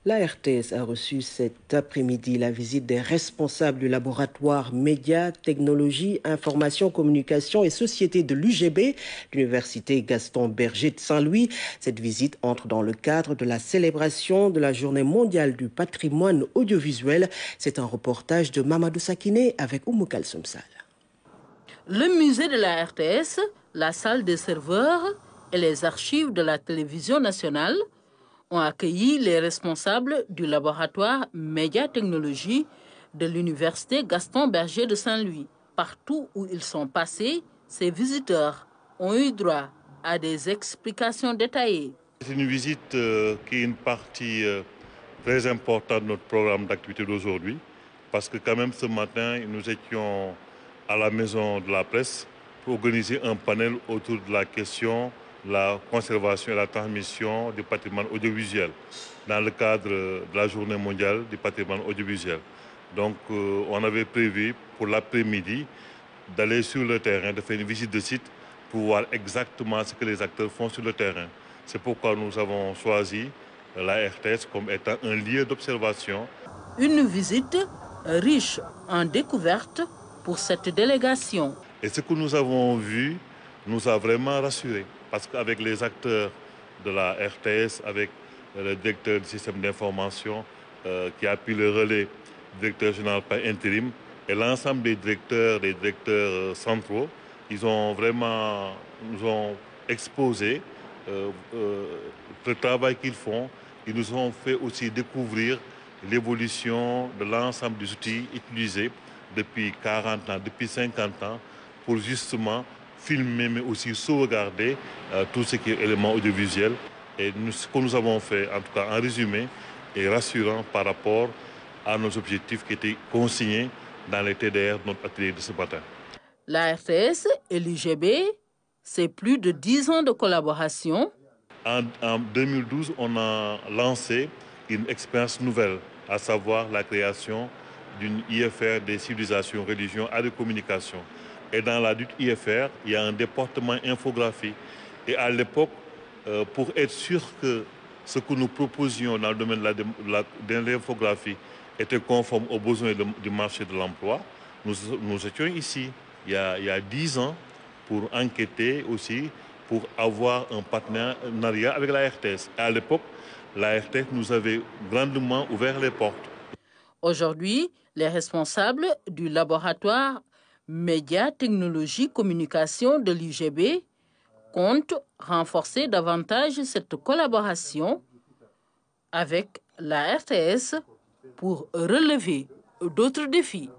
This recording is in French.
La RTS a reçu cet après-midi la visite des responsables du laboratoire Médias, Technologies, Information, Communication et Société de l'UGB, l'Université Gaston Berger de Saint-Louis. Cette visite entre dans le cadre de la célébration de la Journée mondiale du patrimoine audiovisuel. C'est un reportage de Mamadou Sakine avec Oumou Kalsoum Sall. Le musée de la RTS, la salle des serveurs et les archives de la télévision nationale ont accueilli les responsables du laboratoire Médias Technologies de l'Université Gaston Berger de Saint-Louis. Partout où ils sont passés, ces visiteurs ont eu droit à des explications détaillées. C'est une visite qui est une partie très importante de notre programme d'activité d'aujourd'hui, parce que quand même ce matin, nous étions à la Maison de la Presse pour organiser un panel autour de la question la conservation et la transmission du patrimoine audiovisuel dans le cadre de la Journée mondiale du patrimoine audiovisuel. Donc on avait prévu pour l'après-midi d'aller sur le terrain, de faire une visite de site pour voir exactement ce que les acteurs font sur le terrain. C'est pourquoi nous avons choisi la RTS comme étant un lieu d'observation. Une visite riche en découvertes pour cette délégation. Et ce que nous avons vu nous a vraiment rassurés. Parce qu'avec les acteurs de la RTS, avec le directeur du système d'information qui a pris le relais, directeur général par intérim, et l'ensemble des directeurs centraux, ils ont vraiment nous ont exposé le travail qu'ils font. Ils nous ont fait aussi découvrir l'évolution de l'ensemble des outils utilisés depuis 40 ans, depuis 50 ans, pour justement filmer, mais aussi sauvegarder tout ce qui est élément audiovisuel. Et ce que nous avons fait, en tout cas en résumé, est rassurant par rapport à nos objectifs qui étaient consignés dans les TDR de notre atelier de ce matin. La RTS et l'UGB, c'est plus de 10 ans de collaboration. En 2012, on a lancé une expérience nouvelle, à savoir la création d'une IFR des civilisations, religions et de communication. Et dans la dite IFR, il y a un département infographie. Et à l'époque, pour être sûr que ce que nous proposions dans le domaine de l'infographie était conforme aux besoins du marché de l'emploi, nous étions ici il y a 10 ans pour enquêter aussi, pour avoir un partenariat avec la RTS. À l'époque, la RTS nous avait grandement ouvert les portes. Aujourd'hui, les responsables du laboratoire Médias, Technologies, Communication de l'UGB comptent renforcer davantage cette collaboration avec la RTS pour relever d'autres défis.